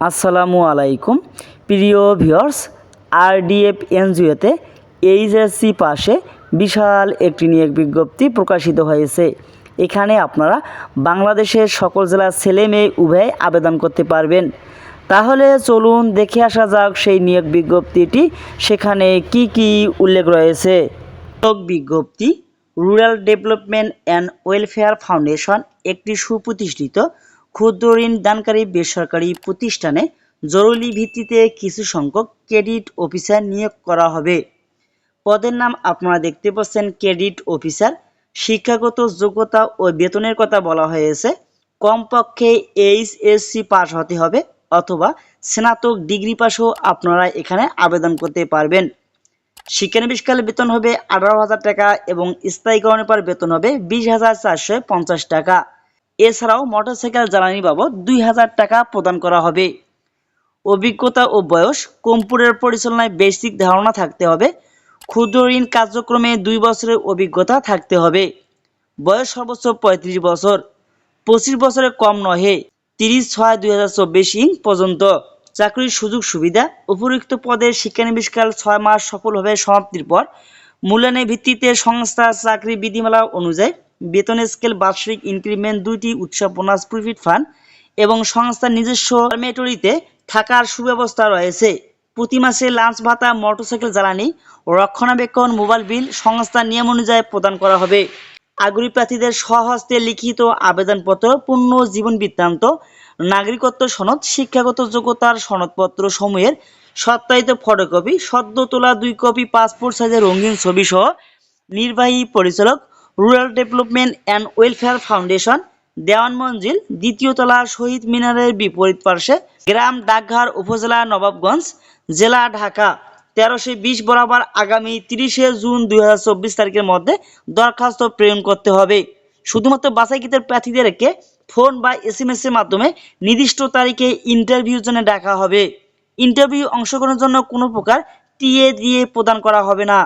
আসসালামু আলাইকুম প্রিয় ভিউয়ার্স, আরডিএফ এনজিওতে এইচএসসি পাশে বিশাল একটি নিয়োগ বিজ্ঞপ্তি প্রকাশিত হয়েছে। এখানে আপনারা বাংলাদেশের সকল জেলার ছেলে মেয়ে উভয় আবেদন করতে পারবেন। তাহলে চলুন দেখে আসা যাক সেই নিয়োগ বিজ্ঞপ্তিটি, সেখানে কি কি উল্লেখ রয়েছে। নিয়োগ বিজ্ঞপ্তি: rural development and welfare foundation একটি সুপ্রতিষ্ঠিত ক্ষুদ্র ঋণ দানকারী বেসরকারি প্রতিষ্ঠানে জরুরি ভিত্তিতে কিছু সংখ্যক ক্রেডিট অফিসার নিয়োগ করা হবে। পদের নাম আপনারা দেখতে পাচ্ছেন, ক্রেডিট অফিসার। শিক্ষাগত যোগ্যতা ও বেতনের কথা বলা হয়েছে। কমপক্ষে এইচএসসি পাস হতে হবে অথবা স্নাতক ডিগ্রি পাসও আপনারা এখানে আবেদন করতে পারবেন। শিক্ষানবিশকালে বেতন হবে 18,000 টাকা এবং স্থায়ীকরণের পর বেতন হবে 20,450 টাকা। এছাড়াও মোটরসাইকেল জ্বালানি বাবদ 2,000 টাকা প্রদান করা হবে। অভিজ্ঞতা ও বয়স: কম্পিউটার পরিচালনায় বেসিক ধারণা থাকতে হবে। ক্ষুদ্র ঋণ কার্যক্রমে 2 বছরের অভিজ্ঞতা থাকতে হবে। বয়স সর্বোচ্চ 35 বছর, 25 বছরের কম নহে। 30/6/2024 পর্যন্ত। চাকরির সুযোগ সুবিধা: উপরিউক্ত পদের শিক্ষানবিশকাল 6 মাস সফলভাবে সমাপ্তির পর মূল্যায়নের ভিত্তিতে সংস্থার চাকরি বিধিমালা অনুযায়ী বেতন স্কেল, বার্ষিক ইনক্রিমেন্ট, 2টি উৎসব বোনাস, প্রফিট ফান্ড এবং সংস্থার নিজস্ব ডরমেটরিতে থাকার সুব্যবস্থা রয়েছে। প্রতি মাসে লাঞ্চ ভাতা, মোটরসাইকেল জ্বালানি, রক্ষণাবেক্ষণ, মোবাইল বিল সংস্থার নিয়ম অনুযায়ী প্রদান করা হবে। আগ্রহী প্রার্থীদের স্বহস্তে লিখিত আবেদনপত্র, পূর্ণ জীবন বৃত্তান্ত, নাগরিকত্ব সনদ, শিক্ষাগত যোগ্যতার সনদপত্র সমূহের সত্যায়িত ফটোকপি, সদ্য তোলা 2 কপি পাসপোর্ট সাইজের রঙিন ছবি সহ নির্বাহী পরিচালক, rural development and welfare foundation, Dewan Manzil, 2য় তলা, শহীদ মিনারের বিপরীত পার্শ্বে, গ্রাম ডাকঘর, উপজেলা নবাবগঞ্জ, জেলা ঢাকা 1320 বরাবর আগামী 30 জুন 2024 তারিখের মধ্যে দরখাস্ত প্রেরণ করতে হবে। শুধুমাত্র বাছাইকৃত প্রার্থীদেরকে ফোন বা SMS এর মাধ্যমে নির্দিষ্ট তারিখে ইন্টারভিউর জন্য ডাকা হবে। ইন্টারভিউ অংশগ্রহণের জন্য কোনো প্রকার টিএ দিয়ে প্রদান করা হবে না।